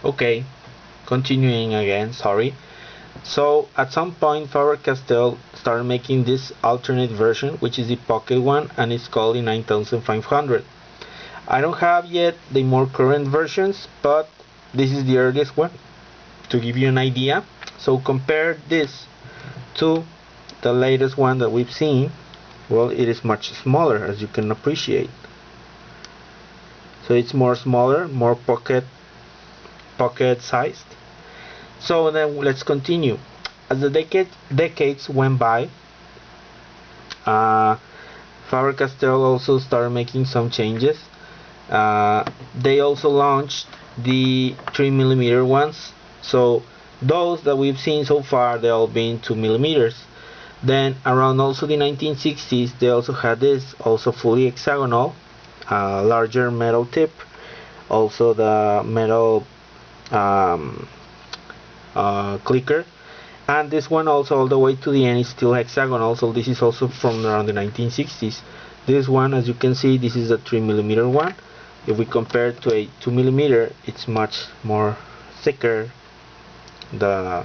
Okay, continuing again, sorry. So at some point Faber Castell started making this alternate version, which is the pocket one, and it's called the 9500. I don't have yet the more current versions, but this is the earliest one to give you an idea. So compare this to the latest one that we've seen. Well, it is much smaller, as you can appreciate. So it's more smaller, more pocket sized. So then let's continue. As the decades went by, Faber Castell also started making some changes. They also launched the 3mm ones. So those that we've seen so far, they all been 2mm. Then around also the 1960s, they also had this, also fully hexagonal, larger metal tip. Also the metal clicker, and this one also all the way to the end is still hexagonal. So this is also from around the 1960s. This one, as you can see, this is a 3mm one. If we compare it to a 2mm, it's much more thicker, the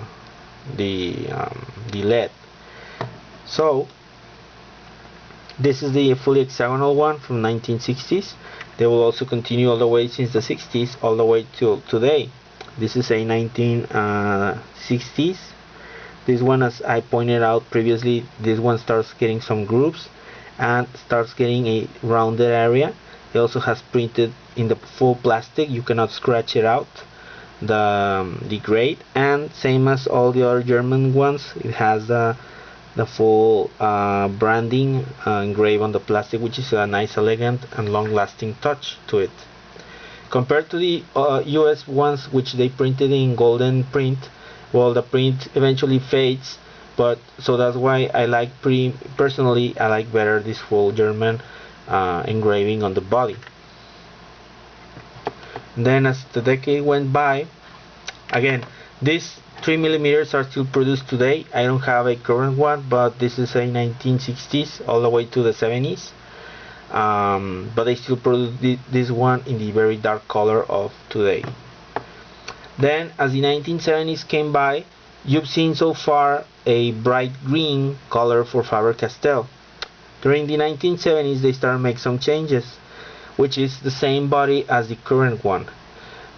lead. So this is the fully hexagonal one from 1960s. They will also continue all the way since the 60s all the way till today. This is a 1960s. This one, as I pointed out previously, this one starts getting some grooves and starts getting a rounded area. It also has printed in the full plastic. You cannot scratch it out, the grade, and same as all the other German ones, it has the full branding engraved on the plastic, which is a nice, elegant, and long-lasting touch to it. Compared to the US ones, which they printed in golden print, well, the print eventually fades, but so that's why I like personally I like better this full German engraving on the body. And then as the decade went by, again, these 3mm are still produced today. I don't have a current one, but this is a 1960s all the way to the 70s. But they still produce this one in the very dark color of today. Then as the 1970s came by, you've seen so far a bright green color for Faber Castell. During the 1970s they started to make some changes, which is the same body as the current one.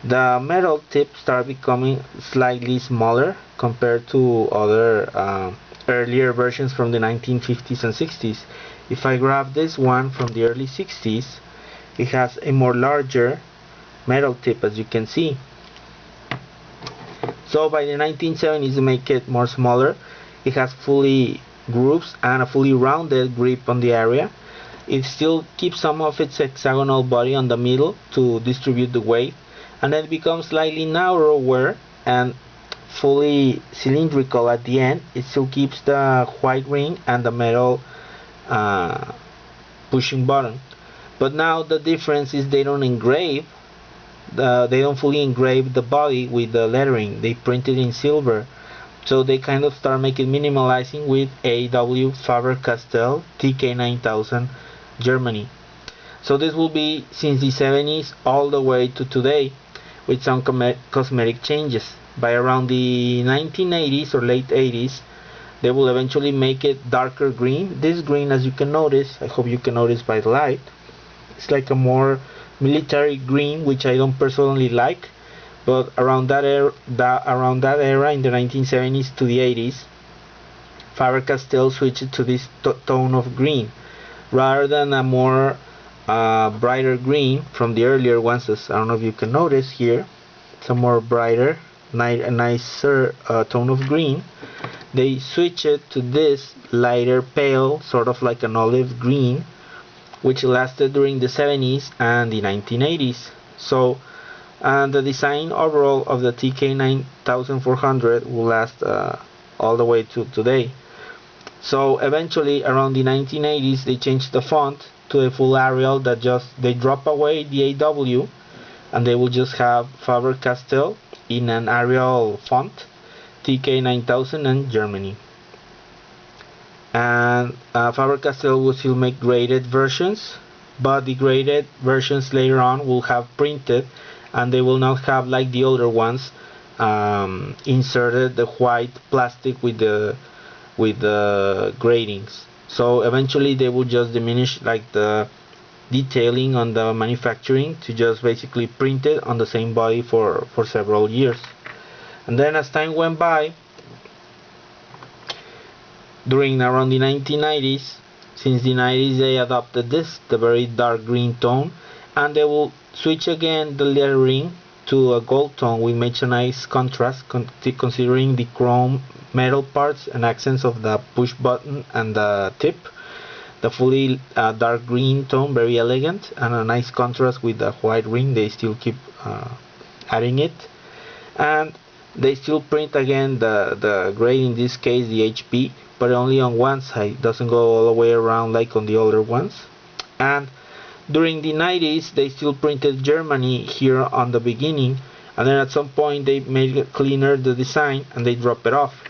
The metal tip started becoming slightly smaller compared to other earlier versions from the 1950s and 60s. If I grab this one from the early 60s, it has a more larger metal tip, as you can see. So by the 1970s they make it more smaller. It has fully grooves and a fully rounded grip on the area. It still keeps some of its hexagonal body on the middle to distribute the weight, and then it becomes slightly narrower and fully cylindrical at the end. It still keeps the white ring and the metal pushing button, but now the difference is they don't fully engrave the body with the lettering. They print it in silver, so they kind of start making minimalizing with AW Faber Castell TK9000 Germany. So this will be since the 70s all the way to today, with some cosmetic changes. By around the 1980s or late 80s, they will eventually make it darker green. This green, as you can notice, I hope you can notice by the light, it's like a more military green, which I don't personally like. But around that era in the 1970s to the 80s, Faber Castell switched to this tone of green rather than a more brighter green from the earlier ones. As I don't know if you can notice here, it's a more brighter, a nicer tone of green. They switch it to this lighter pale, sort of like an olive green, which lasted during the 70s and the 1980s. So the design overall of the TK9400 will last all the way to today. So eventually around the 1980s they changed the font to a full Arial, that they drop away the AW and they will just have Faber Castell in an Arial font, TK9000 and Germany. And Faber Castell will still make graded versions, but the graded versions later on will have printed and they will not have like the older ones inserted the white plastic with the gratings. So eventually they will just diminish like the detailing on the manufacturing to just basically print it on the same body for several years. And then as time went by, during around the 1990s, since the 90s they adopted this, the very dark green tone, and they will switch again the lettering to a gold tone, which makes a nice contrast considering the chrome metal parts and accents of the push button and the tip. The fully dark green tone, very elegant, and a nice contrast with the white ring. They still keep adding it, and they still print again the grade, in this case the HP, but only on one side, doesn't go all the way around like on the older ones. And during the 90s they still printed Germany here on the beginning, and then at some point they made it cleaner, the design, and they drop it off.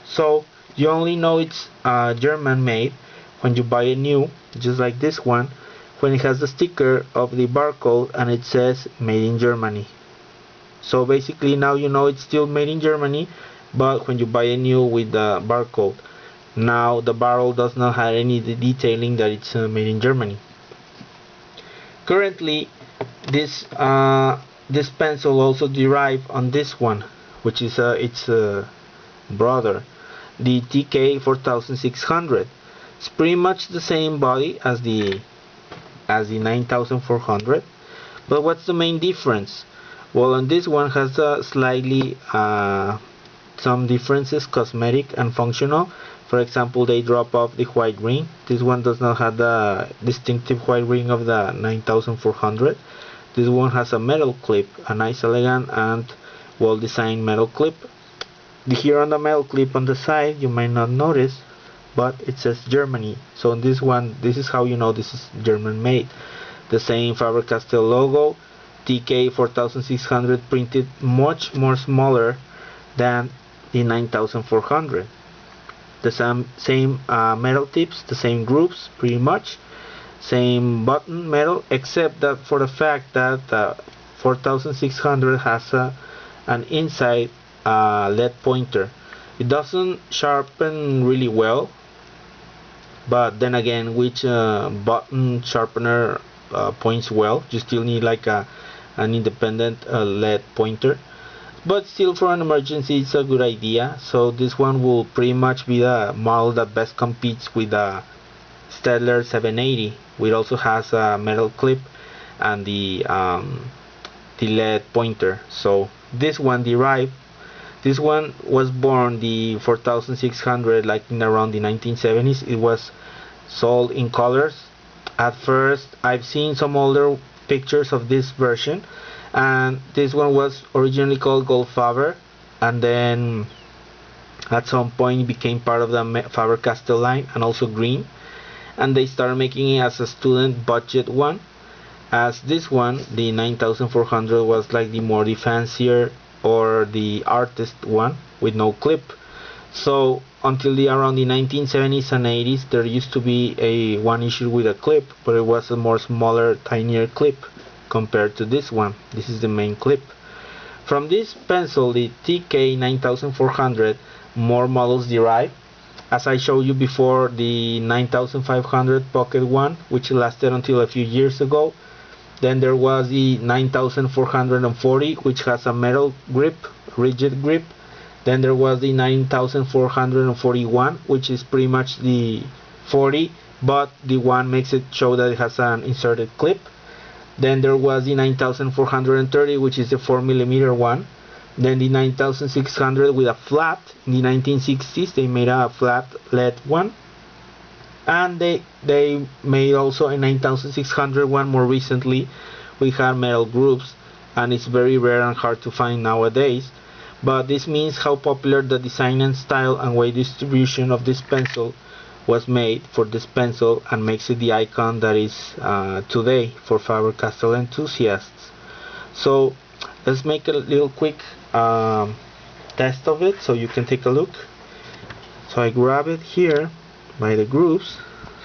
So you only know it's German made when you buy a new, just like this one, when it has the sticker of the barcode and it says made in Germany. So basically now you know it's still made in Germany, but when you buy a new with the barcode, now the barrel does not have any detailing that it's made in Germany. Currently this pencil also derived on this one, which is its brother, the TK4600. It's pretty much the same body as the 9400, but what's the main difference? Well, on this one has slightly some differences, cosmetic and functional. For example, they drop off the white ring. This one does not have the distinctive white ring of the 9400. This one has a metal clip, a nice, elegant and well designed metal clip. Here on the metal clip on the side, you might not notice, but it says Germany. So on this one, this is how you know this is German made. The same Faber Castell logo, TK4600 printed much more smaller than the 9400. The same metal tips, the same grooves, pretty much, same button metal, except that for the fact that 4600 has an inside lead pointer. It doesn't sharpen really well, but then again, which button sharpener points well? You still need like an independent lead pointer, but still for an emergency it's a good idea. So this one will pretty much be the model that best competes with the Staedtler 780, which also has a metal clip and the lead pointer. So this one derived. This one was born the 4600 like in around the 1970s. It was sold in colors. At first, I've seen some older pictures of this version, and this one was originally called Gold Faber, and then at some point it became part of the Faber Castell line, and also green, and they started making it as a student budget one, as this one, the 9400, was like the more the fancier or the artist one with no clip. So until around the 1970s and 80s there used to be a one issue with a clip, but it was a more smaller, tinier clip compared to this one. This is the main clip. From this pencil, the TK9400, more models derive. As I showed you before, the 9500 pocket one, which lasted until a few years ago. Then there was the 9440, which has a metal grip, rigid grip. Then there was the 9441, which is pretty much the 40, but the one makes it show that it has an inserted clip. Then there was the 9430, which is the 4mm one. Then the 9600 with a flat. In the 1960s they made a flat lead one, and they made also a 9600 one more recently. We had metal grooves, and it's very rare and hard to find nowadays, but this means how popular the design and style and weight distribution of this pencil was made for this pencil, and makes it the icon that is today for Faber Castell enthusiasts. So let's make a little quick test of it so you can take a look. So I grab it here by the grooves.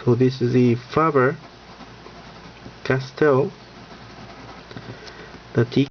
So this is the Faber Castell, the TK